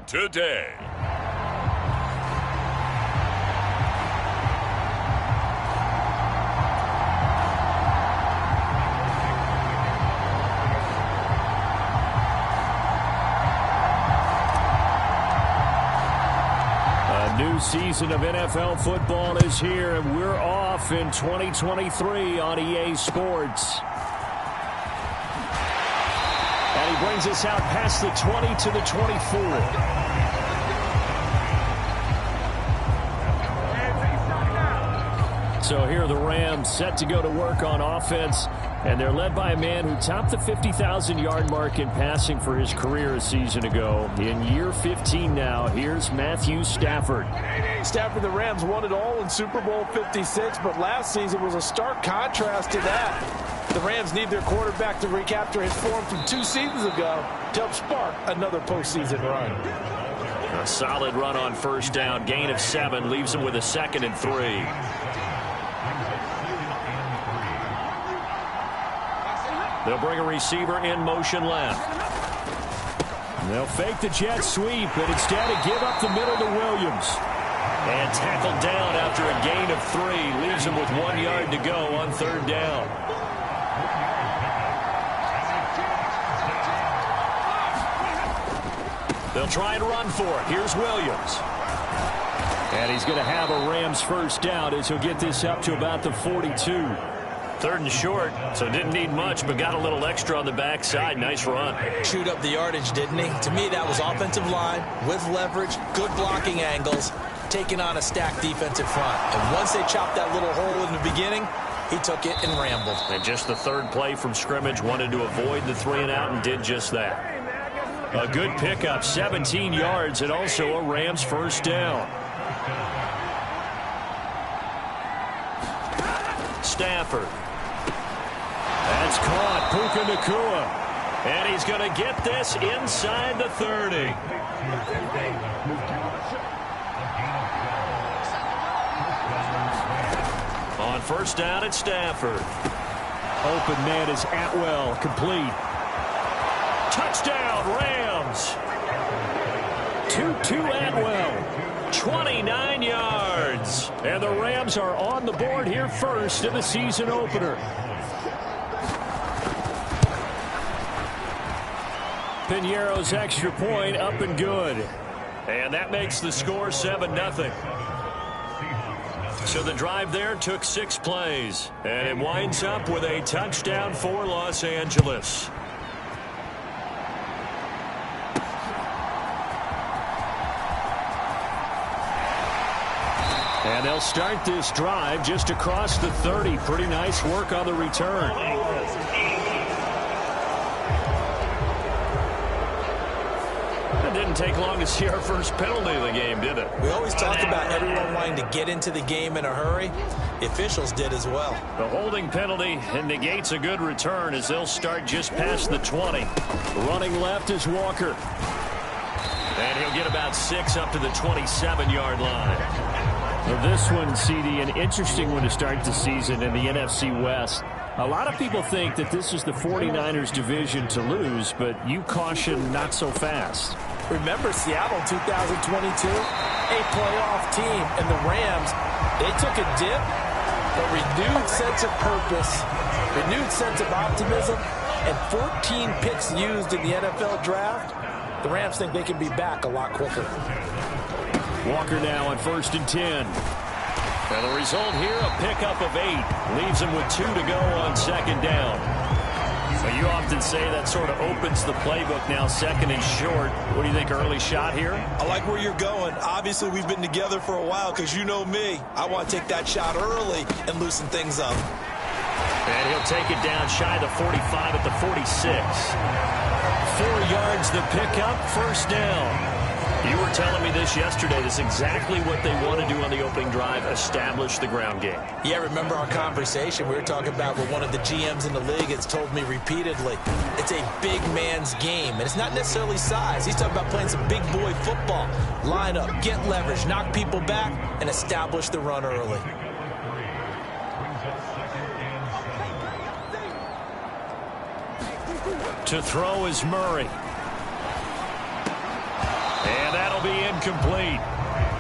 today. New season of NFL football is here, and we're off in 2023 on EA Sports. And he brings us out past the 20 to the 24. So here are the Rams set to go to work on offense, and they're led by a man who topped the 50,000-yard mark in passing for his career a season ago. In year 15 now, here's Matthew Stafford. Stafford, the Rams won it all in Super Bowl 56, but last season was a stark contrast to that. The Rams need their quarterback to recapture his form from 2 seasons ago to help spark another postseason run. A solid run on first down, gain of 7, leaves him with a 2nd and 3. They'll bring a receiver in motion left. They'll fake the jet sweep, but instead give up the middle to Williams. And tackled down after a gain of 3. Leaves him with 1 yard to go on 3rd down. They'll try and run for it. Here's Williams. And he's going to have a Rams first down as he'll get this up to about the 42. 3rd and short, so didn't need much, but got a little extra on the backside. Nice run. Chewed up the yardage, didn't he? To me, that was offensive line with leverage, good blocking angles, taking on a stacked defensive front. And once they chopped that little hole in the beginning, he took it and rambled. And just the 3rd play from scrimmage, wanted to avoid the 3 and out and did just that. A good pickup, 17 yards, and also a Rams first down. Stafford. That's caught. Puka Nacua. And he's going to get this inside the 30. On first down, it's Stafford. Open man is Atwell. Complete. Touchdown, Rams. 2-2 Atwell. 29 yards. And the Rams are on the board here first in the season opener. Piñeiro's extra point up and good. And that makes the score 7-0. So the drive there took 6 plays. And it winds up with a touchdown for Los Angeles. And they'll start this drive just across the 30. Pretty nice work on the return. It didn't take long to see our first penalty of the game, did it? We always talk about everyone wanting to get into the game in a hurry. The officials did as well. The holding penalty negates a good return as they'll start just past the 20. Running left is Walker. And he'll get about 6 up to the 27-yard line. Well, this one, CD, an interesting one to start the season in the NFC West. A lot of people think that this is the 49ers division to lose, but you caution not so fast. Remember Seattle 2022? A playoff team, and the Rams, they took a dip, but renewed sense of purpose, renewed sense of optimism, and 14 picks used in the NFL draft. The Rams think they can be back a lot quicker. Walker now on 1st and 10. And the result here, a pickup of 8. Leaves him with 2 to go on 2nd down. So you often say that sort of opens the playbook now, 2nd and short. What do you think, early shot here? I like where you're going. Obviously, we've been together for a while because you know me. I want to take that shot early and loosen things up. And he'll take it down shy of the 45 at the 46. 4 yards the pickup, first down. You were telling me this yesterday. This is exactly what they want to do on the opening drive, establish the ground game. Yeah, remember our conversation. We were talking about what one of the GMs in the league has told me repeatedly. It's a big man's game, and it's not necessarily size. He's talking about playing some big boy football. Line up, get leverage, knock people back, and establish the run early. To throw is Murray. And to be incomplete.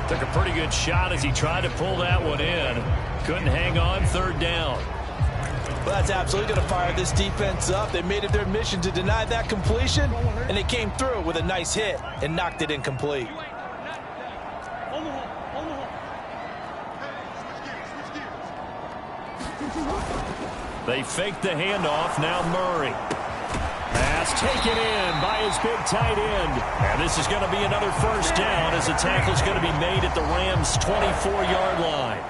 Took a pretty good shot as he tried to pull that one in. Couldn't hang on. Third down. Well, that's absolutely going to fire this defense up. They made it their mission to deny that completion, and they came through with a nice hit and knocked it incomplete. They faked the handoff. Now Murray. Pass taken in by his big tight end. And this is going to be another first down as the tackle is going to be made at the Rams' 24-yard line.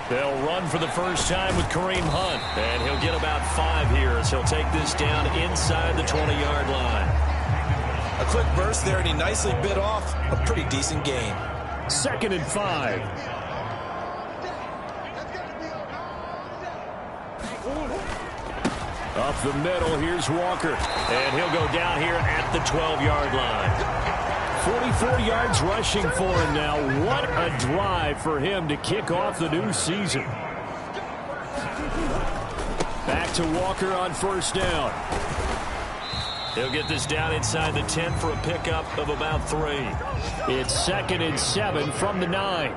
They'll run for the first time with Kareem Hunt. And he'll get about 5 here as he'll take this down inside the 20-yard line. A quick burst there, and he nicely bit off a pretty decent gain. 2nd and 5. Up the middle, here's Walker. And he'll go down here at the 12-yard line. 44 yards rushing for him now. What a drive for him to kick off the new season. Back to Walker on first down. He'll get this down inside the 10 for a pickup of about 3. It's 2nd and 7 from the 9.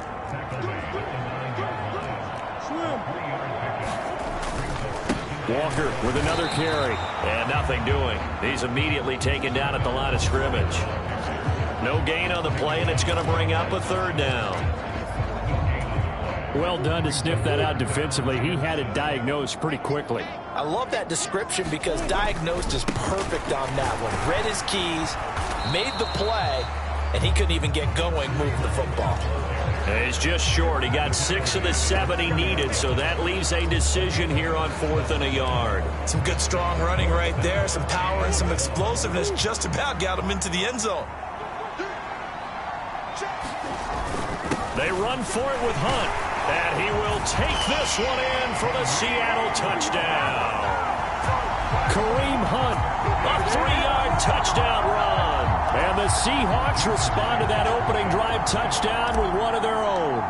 Walker with another carry. And nothing doing. He's immediately taken down at the line of scrimmage. No gain on the play, and it's going to bring up a 3rd down. Well done to sniff that out defensively. He had it diagnosed pretty quickly. I love that description because diagnosed is perfect on that one. Read his keys, made the play, and he couldn't even get going moving the football. And he's just short. He got 6 of the 7 he needed, so that leaves a decision here on 4th and a yard. Some good strong running right there, some power and some explosiveness just about got him into the end zone. They run for it with Hunt, and he will take this one in for the Seattle touchdown. Kareem Hunt, a 3-yard touchdown run. And the Seahawks respond to that opening drive touchdown with one of their own.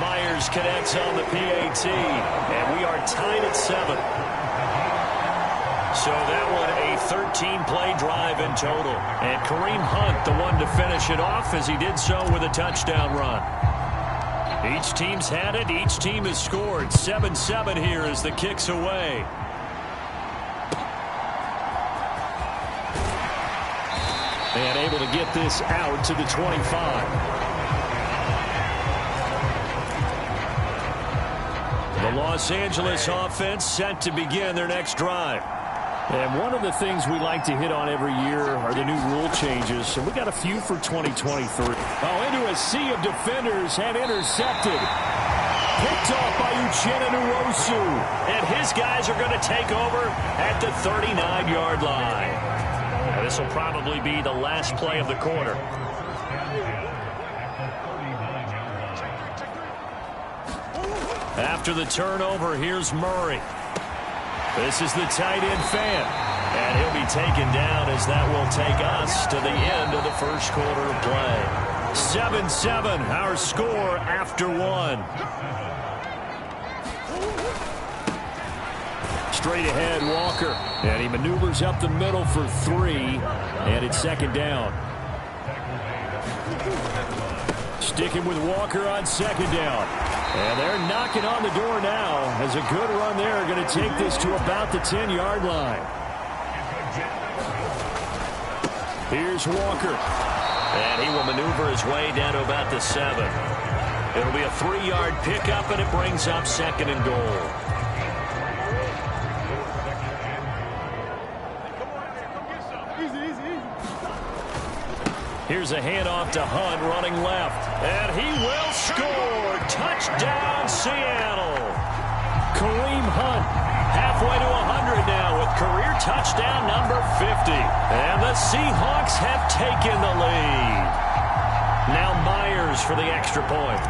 Myers connects on the PAT, and we are tied at 7. So that one a 13-play drive in total. And Kareem Hunt, the one to finish it off as he did so with a touchdown run. Each team's had it. Each team has scored. 7-7 here as the kick's away. And able to get this out to the 25. The Los Angeles offense set to begin their next drive. And one of the things we like to hit on every year are the new rule changes. So we got a few for 2023. Oh, into a sea of defenders and intercepted. Picked off by Uchenna Nwosu. And his guys are going to take over at the 39-yard line. And this will probably be the last play of the quarter. After the turnover, here's Murray. This is the tight end fan. And he'll be taken down as that will take us to the end of the first quarter of play. 7-7, our score after 1. Straight ahead, Walker. And he maneuvers up the middle for 3. And it's 2nd down. Sticking with Walker on 2nd down. And they're knocking on the door now as a good run there going to take this to about the 10-yard line. Here's Walker. And he will maneuver his way down to about the 7. It'll be a 3-yard pickup, and it brings up 2nd and goal. Here's a handoff to Hunt running left. And he will score. Touchdown, Seattle. Kareem Hunt halfway to 100 now with career touchdown number 50. And the Seahawks have taken the lead. Now Myers for the extra point.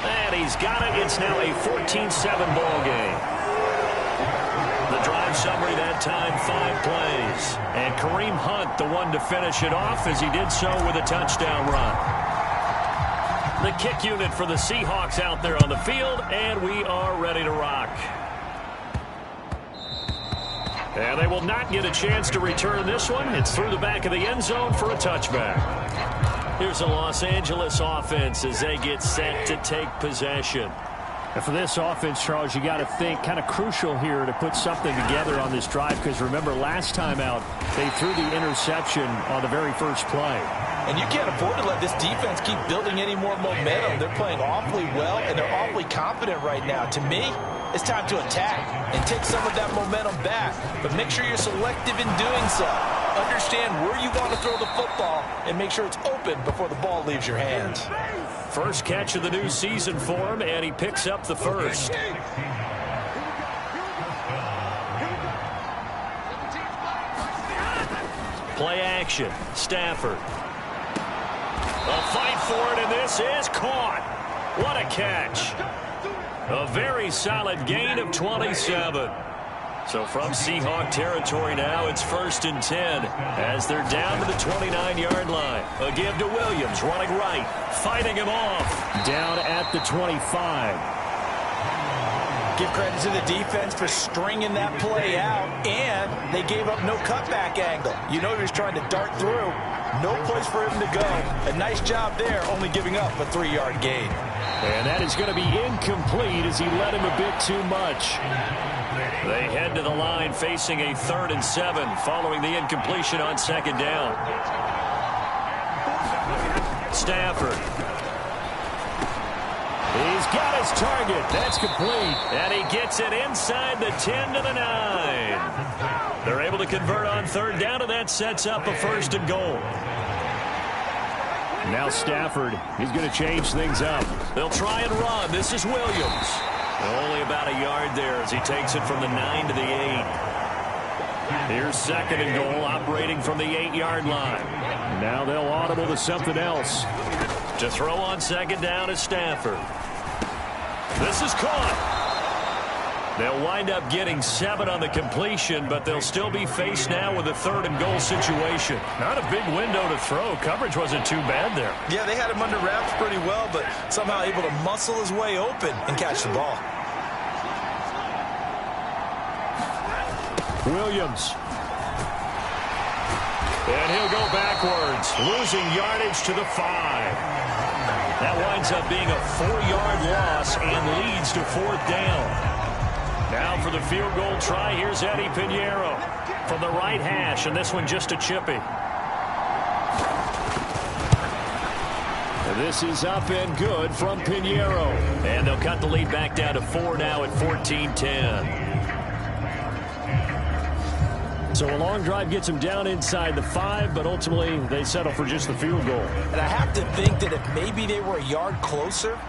And he's got it. It's now a 14-7 ball game. The the drive summary that time, 5 plays. And Kareem Hunt, the one to finish it off, as he did so with a touchdown run. The kick unit for the Seahawks out there on the field, and we are ready to rock. And they will not get a chance to return this one. It's through the back of the end zone for a touchback. Here's the Los Angeles offense as they get set to take possession. And for this offense, Charles, you got to think kind of crucial here to put something together on this drive, because remember last time out they threw the interception on the very first play. And you can't afford to let this defense keep building any more momentum. They're playing awfully well, and they're awfully confident right now. To me, it's time to attack and take some of that momentum back, but make sure you're selective in doing so. Understand where you want to throw the football and make sure it's open before the ball leaves your hands. First catch of the new season for him, and he picks up the first. Play action. Stafford. A fight for it, and this is caught. What a catch. A very solid gain of 27. So from Seahawk territory now, it's 1st and 10 as they're down to the 29-yard line. A give to Williams, running right, fighting him off. Down at the 25. Give credit to the defense for stringing that play out, and they gave up no cutback angle. You know he was trying to dart through. No place for him to go. A nice job there, only giving up a 3-yard gain. And that is going to be incomplete as he led him a bit too much. They head to the line facing a 3rd and 7 following the incompletion on 2nd down. Stafford. He's got his target. That's complete. And he gets it inside the 10 to the 9. They're able to convert on 3rd down, and that sets up a 1st and goal. Now Stafford, he's going to change things up. They'll try and run. This is Williams. Only about a yard there as he takes it from the 9 to the 8. Here's 2nd and goal, operating from the 8-yard line. Now they'll audible to something else. To throw on 2nd down is Stafford. This is caught. They'll wind up getting 7 on the completion, but they'll still be faced now with a 3rd and goal situation. Not a big window to throw. Coverage wasn't too bad there. Yeah, they had him under wraps pretty well, but somehow able to muscle his way open and catch the ball. Williams. And he'll go backwards, losing yardage to the 5. That winds up being a 4-yard loss and leads to 4th down. Now for the field goal try, here's Eddie Pinheiro from the right hash, and this one just a chippy. This is up and good from Pinheiro. And they'll cut the lead back down to 4 now at 14-10. So a long drive gets them down inside the 5, but ultimately they settle for just the field goal. And I have to think that if maybe they were a yard closer,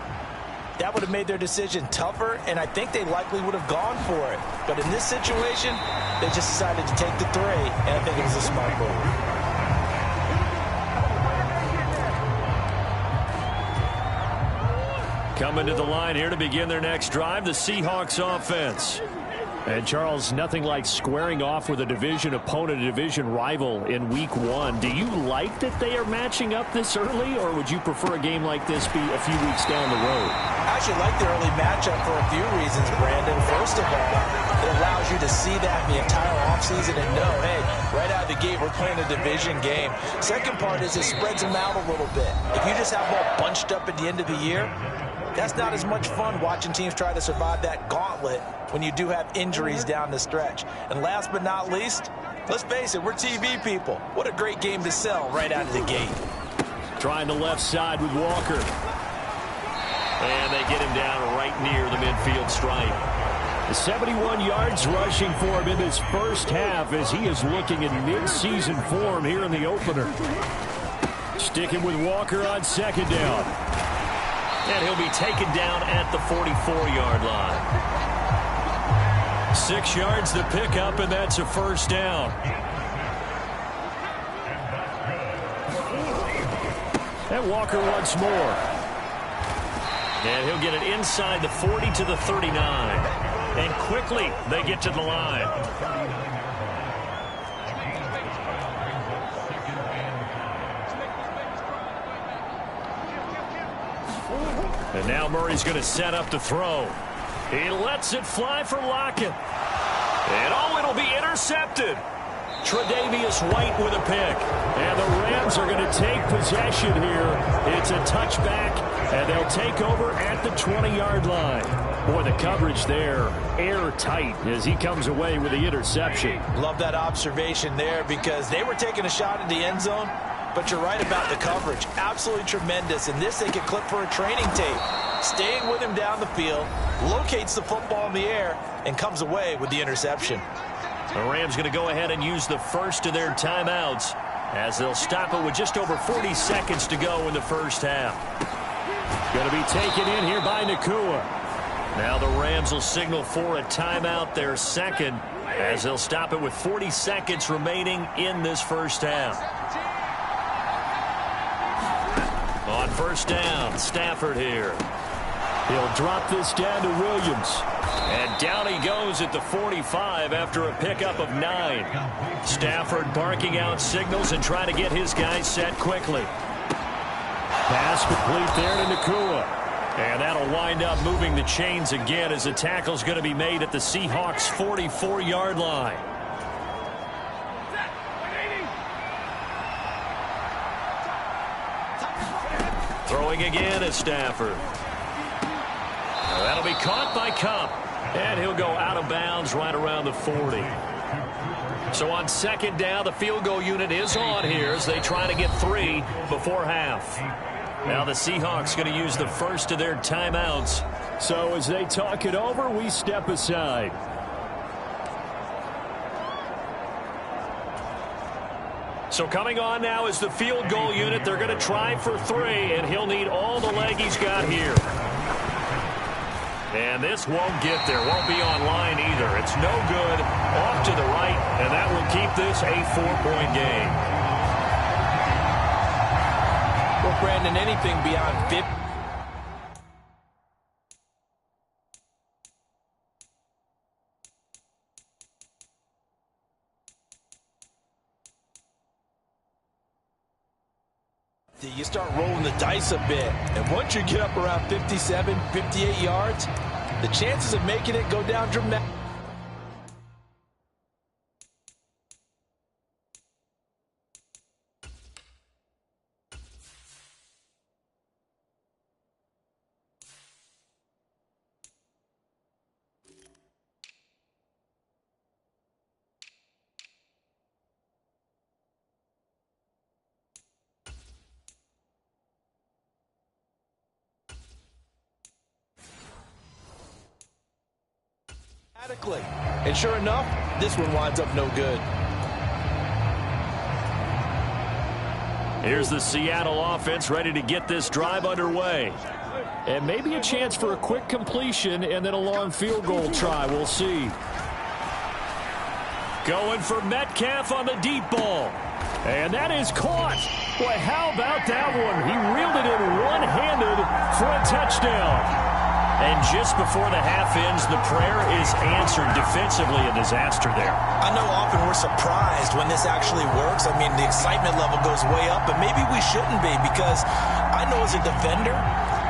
that would have made their decision tougher, and I think they likely would have gone for it. But in this situation, they just decided to take the 3, and I think it was a smart move. Coming to the line here to begin their next drive, the Seahawks offense. And, Charles, nothing like squaring off with a division opponent, a division rival in Week 1. Do you like that they are matching up this early, or would you prefer a game like this be a few weeks down the road? I actually like the early matchup for a few reasons, Brandon. First of all, it allows you to see that the entire offseason and know, hey, right out of the gate, we're playing a division game. Second part is it spreads them out a little bit. If you just have them all bunched up at the end of the year, that's not as much fun watching teams try to survive that gauntlet when you do have injuries down the stretch. And last but not least, let's face it, we're TV people. What a great game to sell right out of the gate. Trying the left side with Walker. And they get him down right near the midfield stripe. 71 yards rushing for him in this first half as he is looking in mid-season form here in the opener. Sticking with Walker on 2nd down. And he'll be taken down at the 44-yard line. 6 yards to pick up, and that's a 1st down. And Walker once more. And he'll get it inside the 40 to the 39. And quickly they get to the line. And now Murray's going to set up to throw. He lets it fly for Lockett. And it'll be intercepted. Tre'Davious White with a pick. And the Rams are going to take possession here. It's a touchback, and they'll take over at the 20-yard line. Boy, the coverage there, airtight as he comes away with the interception. Love that observation there because they were taking a shot at the end zone, but you're right about the coverage. Absolutely tremendous. And this they could clip for a training tape. Staying with him down the field, locates the football in the air, and comes away with the interception. The Rams going to go ahead and use the first of their timeouts as they'll stop it with just over 40 seconds to go in the first half. Going to be taken in here by Nacua. Now the Rams will signal for a timeout, their second, as they'll stop it with 40 seconds remaining in this first half. On first down, Stafford here. He'll drop this down to Williams. And down he goes at the 45 after a pickup of 9. Stafford barking out signals and trying to get his guys set quickly. Pass complete there to Nacua. And that'll wind up moving the chains again as the tackle's going to be made at the Seahawks' 44-yard line. Throwing again is Stafford. That'll be caught by Kupp. And he'll go out of bounds right around the 40. So on second down, the field goal unit is on here as they try to get 3 before half. Now the Seahawks going to use the first of their timeouts. So as they talk it over, we step aside. So coming on now is the field goal unit. They're going to try for 3, and he'll need all the leg he's got here. And this won't get there. Won't be on line either. It's no good. Off to the right, and that will keep this a 4-point game. Well, Brandon, anything beyond 50. You start rolling the dice a bit, and once you get up around 57, 58 yards, the chances of making it go down dramatically. And sure enough, this one winds up no good. Here's the Seattle offense ready to get this drive underway. And maybe a chance for a quick completion and then a long field goal try. We'll see. Going for Metcalf on the deep ball. And that is caught. Boy, how about that one? He reeled it in one-handed for a touchdown. And just before the half ends, the prayer is answered. Defensively, a disaster there. I know often we're surprised when this actually works. I mean, the excitement level goes way up, but maybe we shouldn't be because I know as a defender,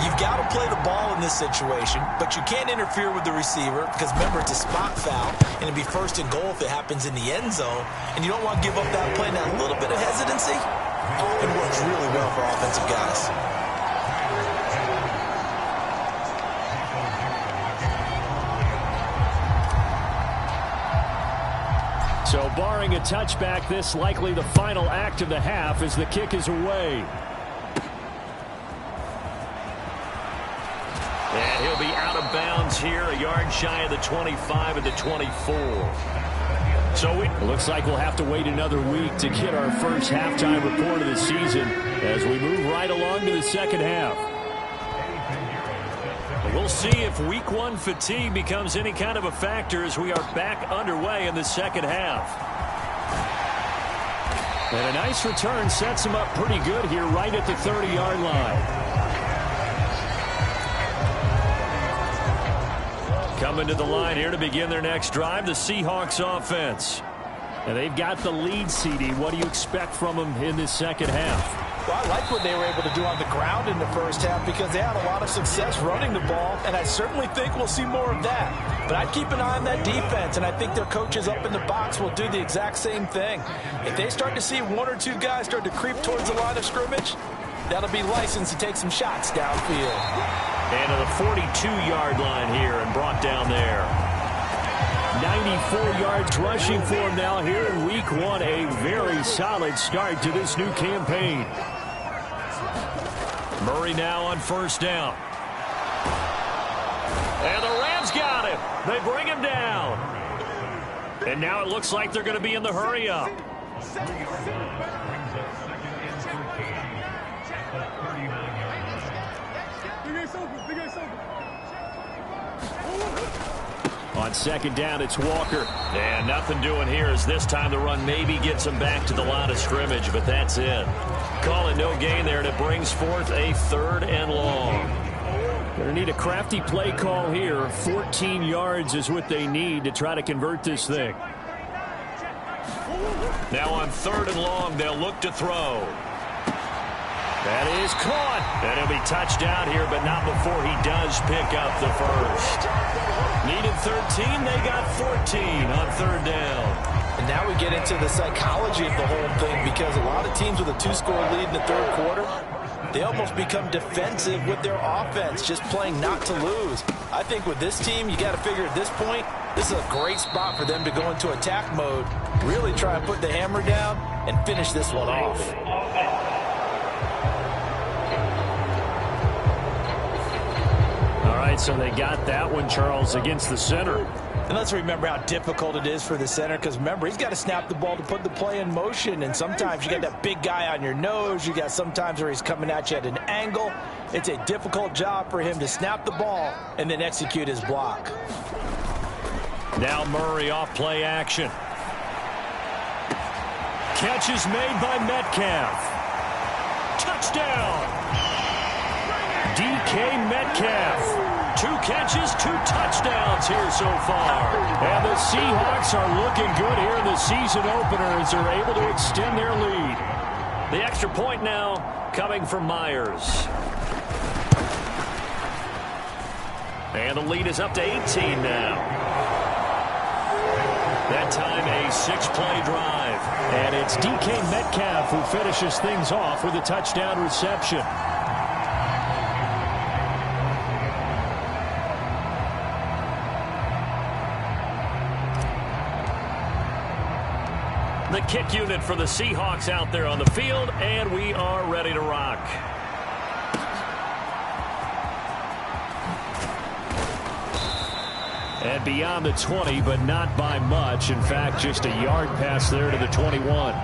you've got to play the ball in this situation, but you can't interfere with the receiver because, remember, it's a spot foul, and it'd be first and goal if it happens in the end zone, and you don't want to give up that play. Now, a little bit of hesitancy, it works really well for offensive guys. So barring a touchback, this likely the final act of the half as the kick is away. And he'll be out of bounds here, a yard shy of the 25 at the 24. So it looks like we'll have to wait another week to get our first halftime report of the season as we move right along to the second half. We'll see if week 1 fatigue becomes any kind of a factor as we are back underway in the second half. And a nice return sets him up pretty good here right at the 30-yard line. Coming to the line here to begin their next drive, the Seahawks offense. And they've got the lead, CD. What do you expect from them in this second half? Well, I like what they were able to do on the ground in the first half because they had a lot of success running the ball, and I certainly think we'll see more of that. But I'd keep an eye on that defense, and I think their coaches up in the box will do the exact same thing. If they start to see one or two guys start to creep towards the line of scrimmage, that'll be licensed to take some shots downfield. And to the 42-yard line here and brought down there. 94 yards rushing for him now here in week one. A very solid start to this new campaign. Murray now on first down. And the Rams got him. They bring him down. And now it looks like they're going to be in the hurry-up. On second down, it's Walker. And nothing doing here as this time the run maybe gets him back to the line of scrimmage, but that's it. Call it no gain there, and it brings forth a 3rd and long. Going to need a crafty play call here. 14 yards is what they need to try to convert this thing. Now on 3rd and long, they'll look to throw. That is caught. And he'll be touchdown here, but not before he does pick up the first. Needed 13, they got 14 on 3rd down. And now we get into the psychology of the whole thing because a lot of teams with a 2-score lead in the 3rd quarter, they almost become defensive with their offense, just playing not to lose. I think with this team, you got to figure at this point, this is a great spot for them to go into attack mode, really try and put the hammer down and finish this one off. All right, so they got that one, Charles, against the center. And let's remember how difficult it is for the center because, remember, he's got to snap the ball to put the play in motion. And sometimes you got that big guy on your nose. You got sometimes where he's coming at you at an angle. It's a difficult job for him to snap the ball and then execute his block. Now Murray off play action. Catch is made by Metcalf. Touchdown! DK Metcalf. 2 catches, 2 touchdowns here so far. And the Seahawks are looking good here in the season opener as they're able to extend their lead. The extra point now coming from Myers. And the lead is up to 18 now. That time a 6-play drive. And it's DK Metcalf who finishes things off with a touchdown reception. The kick unit for the Seahawks out there on the field, and we are ready to rock. And beyond the 20, but not by much. In fact, just a yard pass there to the 21.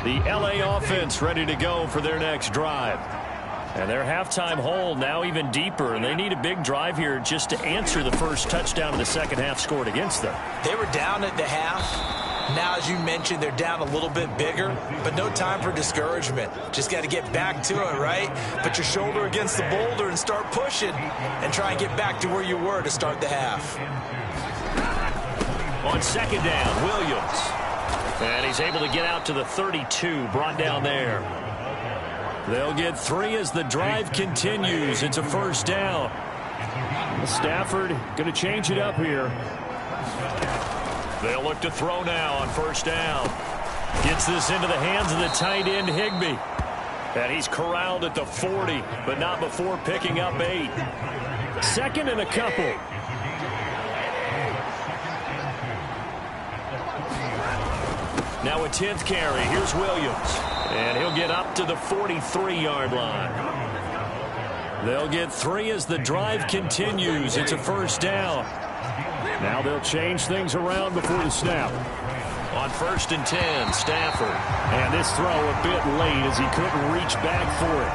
The LA offense ready to go for their next drive. And their halftime hole now even deeper, and they need a big drive here just to answer the first touchdown of the second half scored against them. They were down at the half. Now, as you mentioned, they're down a little bit bigger, but no time for discouragement. Just got to get back to it, right? Put your shoulder against the boulder and start pushing and try and get back to where you were to start the half. On second down, Williams. And he's able to get out to the 32, brought down there. They'll get 3 as the drive continues. It's a first down. Stafford going to change it up here. They'll look to throw now on first down. Gets this into the hands of the tight end, Higbee. And he's corralled at the 40, but not before picking up 8. Second and a couple. Now a 10th carry. Here's Williams. And he'll get up to the 43-yard line. They'll get 3 as the drive continues. It's a first down. Now they'll change things around before the snap. On 1st and 10, Stafford. And this throw a bit late as he couldn't reach back for it.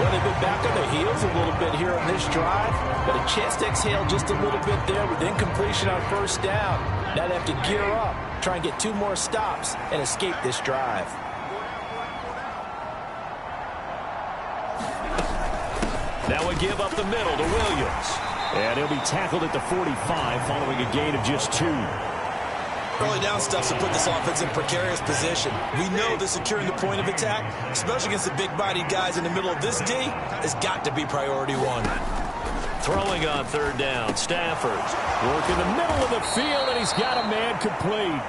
Well, they've been back on their heels a little bit here on this drive, but a chance to exhale just a little bit there with incompletion on first down. Now they have to gear up, try and get 2 more stops, and escape this drive. Now we give up the middle to Williams. And he'll be tackled at the 45 following a gain of just 2. Early down stuff to put this offense in precarious position. We know that securing the point of attack, especially against the big-bodied guys in the middle of this D, has got to be priority 1. Throwing on 3rd down, Stafford. Work in the middle of the field, and he's got a man complete.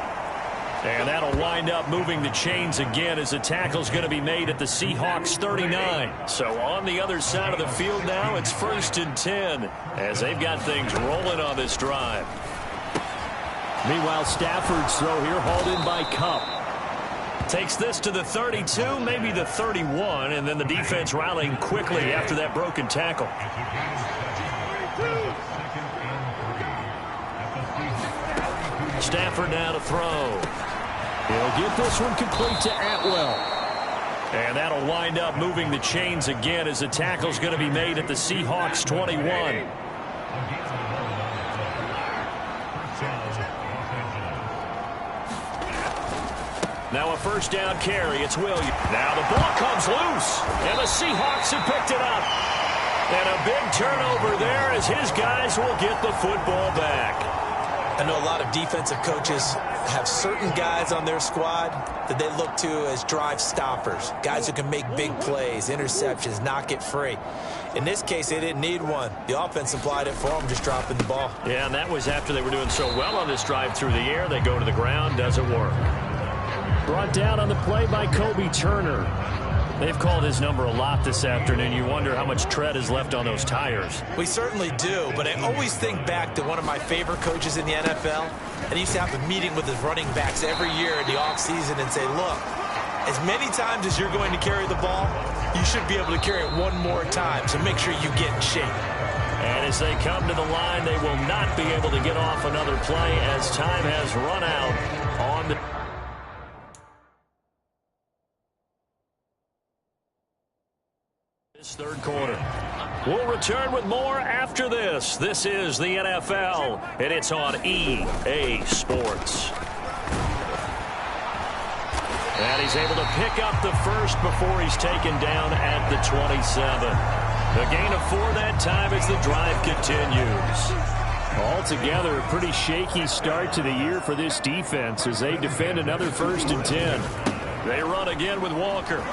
And that'll wind up moving the chains again as the tackle's going to be made at the Seahawks 39. So on the other side of the field now, it's 1st and 10 as they've got things rolling on this drive. Meanwhile, Stafford's throw here hauled in by Kupp. Takes this to the 32, maybe the 31, and then the defense rallying quickly after that broken tackle. Stafford now to throw. He'll get this one complete to Atwell. And that'll wind up moving the chains again as the tackle's going to be made at the Seahawks 21. Now a 1st down carry. It's Williams. Now the ball comes loose, and the Seahawks have picked it up. And a big turnover there as his guys will get the football back. I know a lot of defensive coaches have certain guys on their squad that they look to as drive stoppers, guys who can make big plays, interceptions, knock it free. In this case, they didn't need one. The offense supplied it for them, just dropping the ball. Yeah, and that was after they were doing so well on this drive through the air. They go to the ground, doesn't work. Brought down on the play by Kobe Turner. They've called his number a lot this afternoon. You wonder how much tread is left on those tires. We certainly do, but I always think back to one of my favorite coaches in the NFL, and he used to have a meeting with his running backs every year in the offseason and say, look, as many times as you're going to carry the ball, you should be able to carry it one more time, so make sure you get in shape. And as they come to the line, they will not be able to get off another play as time has run out on the... this 3rd quarter. We'll return with more after this. This is the NFL, and it's on EA Sports. And he's able to pick up the 1st before he's taken down at the 27. The gain of 4 that time as the drive continues. Altogether, a pretty shaky start to the year for this defense as they defend another 1st and 10. They run again with Walker.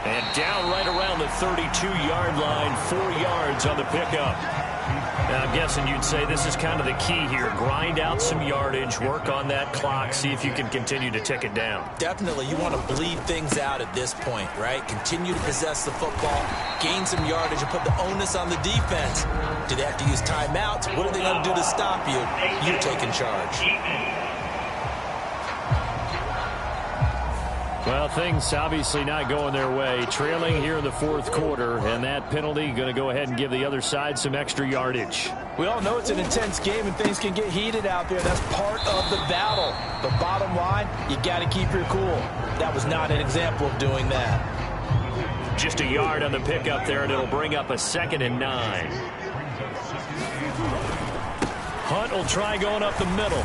And down right around the 32-yard line, 4 yards on the pickup. Now, I'm guessing you'd say this is kind of the key here. Grind out some yardage, work on that clock, see if you can continue to tick it down. Definitely, you want to bleed things out at this point, right? Continue to possess the football, gain some yardage, and put the onus on the defense. Do they have to use timeouts? What are they going to do to stop you? You're taking charge. Well, things obviously not going their way. Trailing here in the 4th quarter, and that penalty going to go ahead and give the other side some extra yardage. We all know it's an intense game and things can get heated out there. That's part of the battle. But bottom line, you got to keep your cool. That was not an example of doing that. Just a yard on the pickup there, and it'll bring up a 2nd and 9. Hunt will try going up the middle.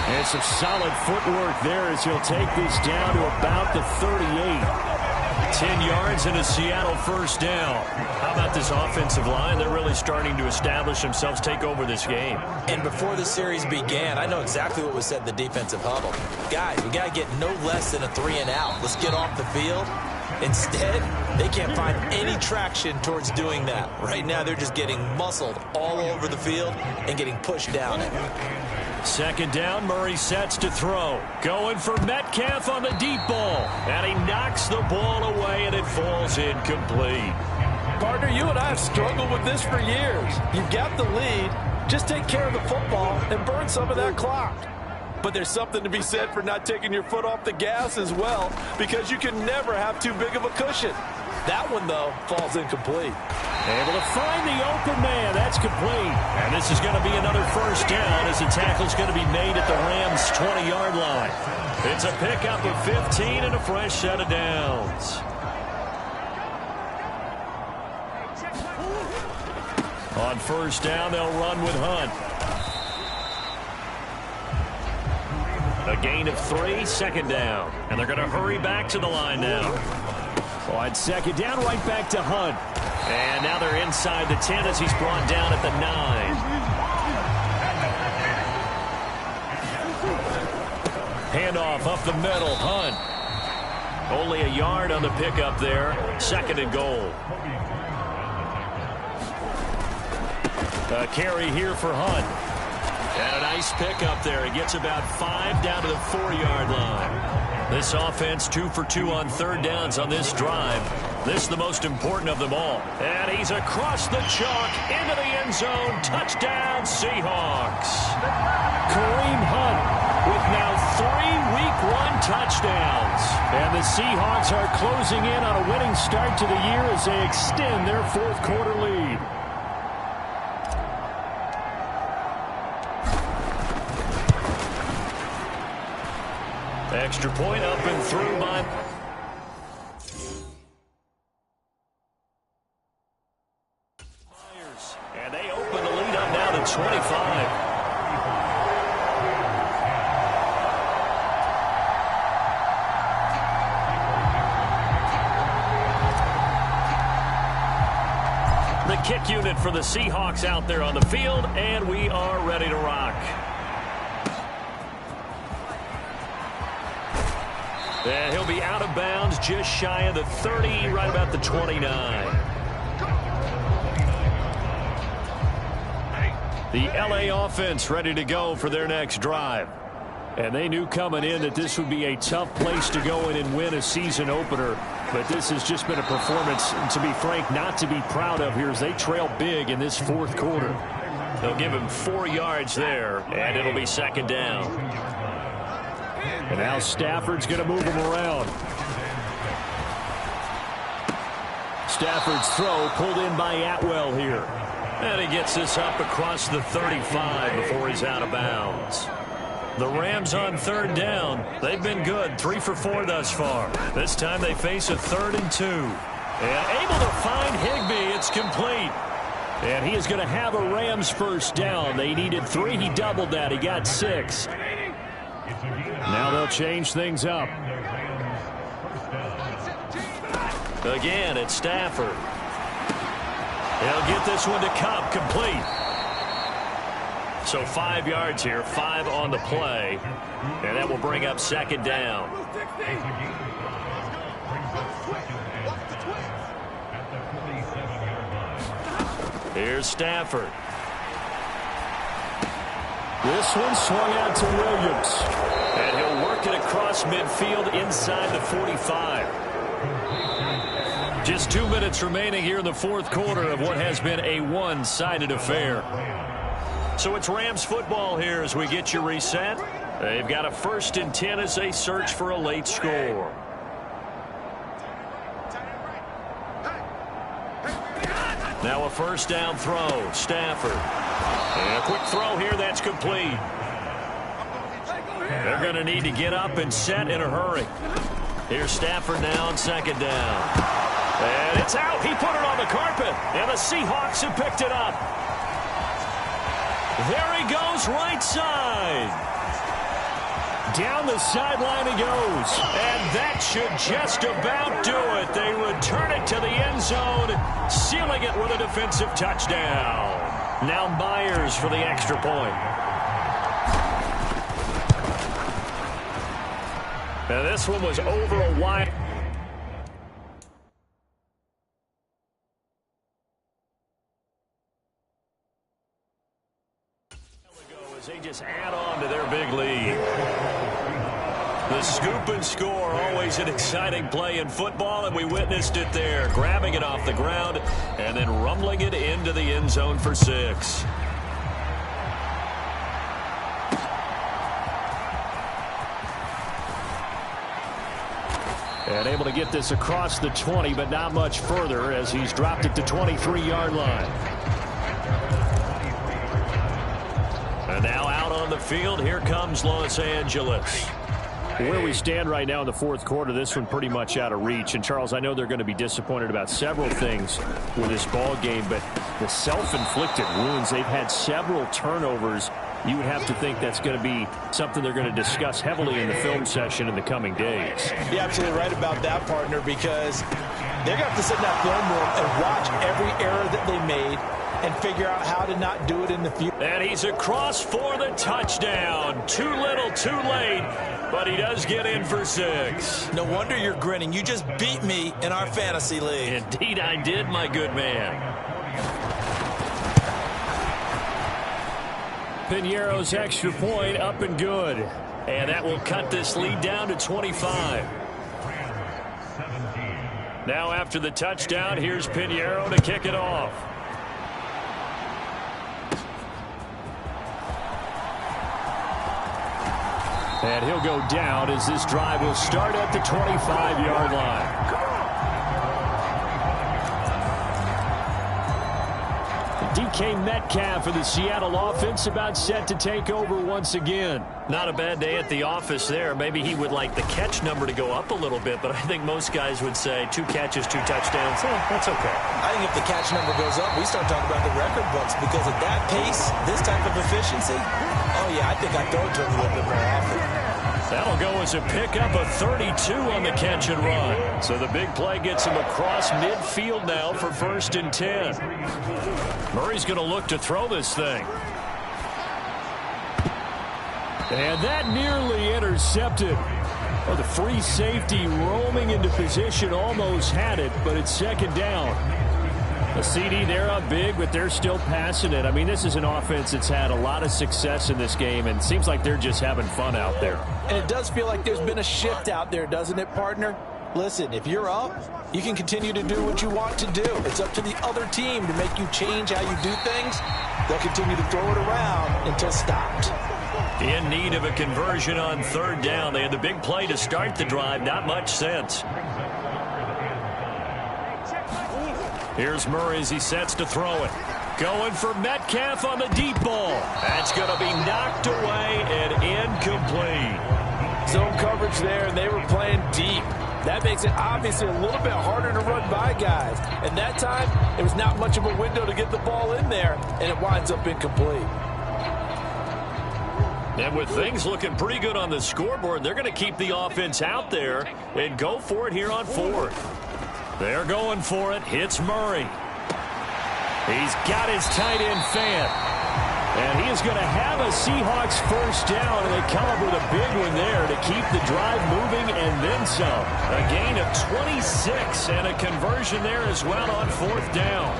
And some solid footwork there as he'll take this down to about the 38. 10 yards and a Seattle 1st down. How about this offensive line? They're really starting to establish themselves, take over this game. And before the series began, I know exactly what was said in the defensive huddle. Guys, we got to get no less than a 3 and out. Let's get off the field. Instead, they can't find any traction towards doing that. Right now, they're just getting muscled all over the field and getting pushed down. 2nd down, Murray sets to throw. Going for Metcalf on the deep ball. And he knocks the ball away, and it falls incomplete. Partner, you and I have struggled with this for years. You've got the lead. Just take care of the football and burn some of that clock. But there's something to be said for not taking your foot off the gas as well, because you can never have too big of a cushion. That one, though, falls incomplete. Able to find the open man. That's complete. And this is going to be another 1st down as the tackle's going to be made at the Rams' 20-yard line. It's a pickup of 15 and a fresh set of downs. On 1st down, they'll run with Hunt. A gain of 3, 2nd down. And they're going to hurry back to the line now. On second down, right back to Hunt. And now they're inside the 10 as he's brought down at the 9. Handoff up the middle, Hunt. Only a yard on the pickup there. 2nd and goal. A carry here for Hunt. And a nice pickup there. He gets about 5 down to the 4-yard line. This offense 2 for 2 on 3rd downs on this drive. This is the most important of them all. And he's across the chalk into the end zone. Touchdown, Seahawks. Kareem Hunt with now 3 Week 1 touchdowns. And the Seahawks are closing in on a winning start to the year as they extend their 4th quarter lead. Extra point up and through by Myers. And they open the lead up now to 25. The kick unit for the Seahawks out there on the field, and we are ready to rock. And he'll be out of bounds just shy of the 30, right about the 29. The LA offense ready to go for their next drive. And they knew coming in that this would be a tough place to go in and win a season opener. But this has just been a performance, to be frank, not to be proud of here as they trail big in this 4th quarter. They'll give him 4 yards there, and it'll be 2nd down. And now Stafford's going to move him around. Stafford's throw pulled in by Atwell here. And he gets this up across the 35 before he's out of bounds. The Rams on 3rd down. They've been good, 3 for 4 thus far. This time they face a 3rd and 2. And able to find Higbee. It's complete. And he is going to have a Rams first down. They needed 3. He doubled that. He got 6. Now they'll change things up. Again, it's Stafford. He'll get this one to Kupp, complete. So 5 yards here, 5 on the play. And that will bring up 2nd down. Here's Stafford. This one swung out to Williams. And he'll work it across midfield inside the 45. Just 2 minutes remaining here in the 4th quarter of what has been a one-sided affair. So it's Rams football here as we get you reset. They've got a 1st and 10 as they search for a late score. Now a 1st down throw. Stafford. And a quick throw here. That's complete. They're going to need to get up and set in a hurry. Here's Stafford now on 2nd down. And it's out. He put it on the carpet. And the Seahawks have picked it up. There he goes, right side. Down the sideline he goes. And that should just about do it. They return it to the end zone, sealing it with a defensive touchdown. Now Myers for the extra point. Now this one was over a wide. As they just add on to their big lead. The scoop and score, always an exciting play in football, and we witnessed it there, grabbing it off the ground and then rumbling it into the end zone for 6. And able to get this across the 20, but not much further as he's dropped it to 23-yard line. And now out on the field, here comes Los Angeles. Where we stand right now in the 4th quarter, this one pretty much out of reach. And, Charles, I know they're going to be disappointed about several things with this ball game, but the self-inflicted wounds, they've had several turnovers. You would have to think that's going to be something they're going to discuss heavily in the film session in the coming days. You're absolutely right about that, partner, because They're going to have to sit in that film room and watch every error that they made and figure out how to not do it in the future. And he's across for the touchdown. Too little, too late, but he does get in for 6. No wonder you're grinning. You just beat me in our fantasy league. Indeed I did, my good man. Piñeiro's extra point up and good. And that will cut this lead down to 25. Now after the touchdown, here's Piñeiro to kick it off. And he'll go down as this drive will start at the 25-yard line. DK Metcalf for the Seattle offense about set to take over once again. Not a bad day at the office there. Maybe he would like the catch number to go up a little bit, but I think most guys would say 2 catches, 2 touchdowns. That's okay. I think if the catch number goes up, we start talking about the record books because at that pace, this type of efficiency, oh yeah, I think I'd throw it to him a little bit more often. That'll go as a pickup of 32 on the catch and run. So the big play gets him across midfield now for 1st and 10. Murray's going to look to throw this thing. And that nearly intercepted. Oh, the free safety roaming into position almost had it, but it's 2nd down. The CD, they're up big, but they're still passing it. I mean, this is an offense that's had a lot of success in this game, and it seems like they're just having fun out there. And it does feel like there's been a shift out there, doesn't it, partner? Listen, if you're up, you can continue to do what you want to do. It's up to the other team to make you change how you do things. They'll continue to throw it around until stopped. In need of a conversion on 3rd down. They had the big play to start the drive. Not much sense. Here's Murray as he sets to throw it. Going for Metcalf on the deep ball. That's going to be knocked away and incomplete. Zone coverage there, and they were playing deep. That makes it obviously a little bit harder to run by guys. And that time, it was not much of a window to get the ball in there, and it winds up incomplete. And with things looking pretty good on the scoreboard, they're going to keep the offense out there and go for it here on 4th. They're going for it. Hits Murray. He's got his tight end fan. And he is going to have a Seahawks 1st down, and they come up with a big one there to keep the drive moving and then some. A gain of 26 and a conversion there as well on 4th down.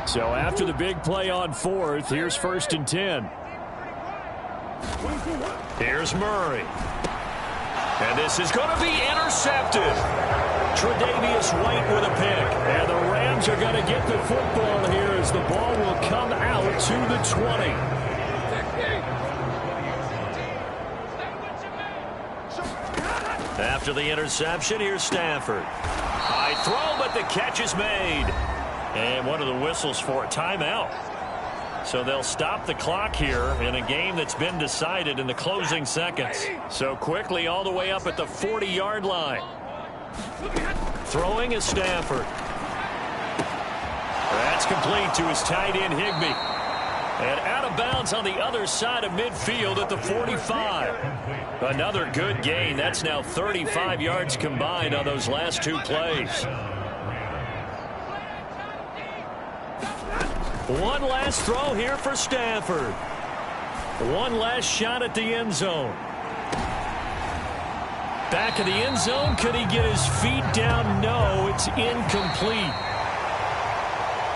So after the big play on 4th, here's 1st and 10. Here's Murray. And this is going to be intercepted. Tre'Davious White with a pick. And the Rams are going to get the football here as the ball will come out to the 20. After the interception, here's Stafford. High throw, but the catch is made. And one of the whistles for a timeout. So they'll stop the clock here in a game that's been decided in the closing seconds. So quickly all the way up at the 40-yard line. Throwing is Stafford. That's complete to his tight end, Higbee. And out of bounds on the other side of midfield at the 45. Another good gain. That's now 35 yards combined on those last 2 plays. One last throw here for Stafford. One last shot at the end zone. Back of the end zone. Could he get his feet down? No, it's incomplete.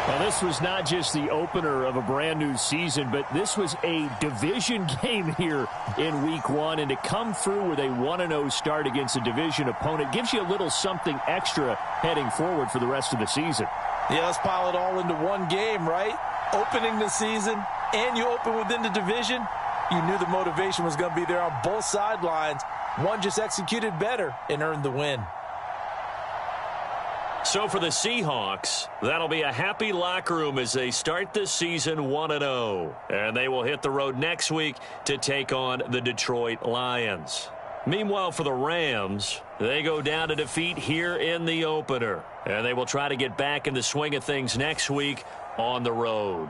Well, this was not just the opener of a brand new season, but this was a division game here in Week 1. And to come through with a 1-0 start against a division opponent gives you a little something extra heading forward for the rest of the season. Yeah, let's pile it all into one game, right? Opening the season, and you open within the division. You knew the motivation was going to be there on both sidelines. One just executed better and earned the win. So for the Seahawks, that'll be a happy locker room as they start this season 1-0. And they will hit the road next week to take on the Detroit Lions. Meanwhile, for the Rams, they go down to defeat here in the opener. And they will try to get back in the swing of things next week on the road.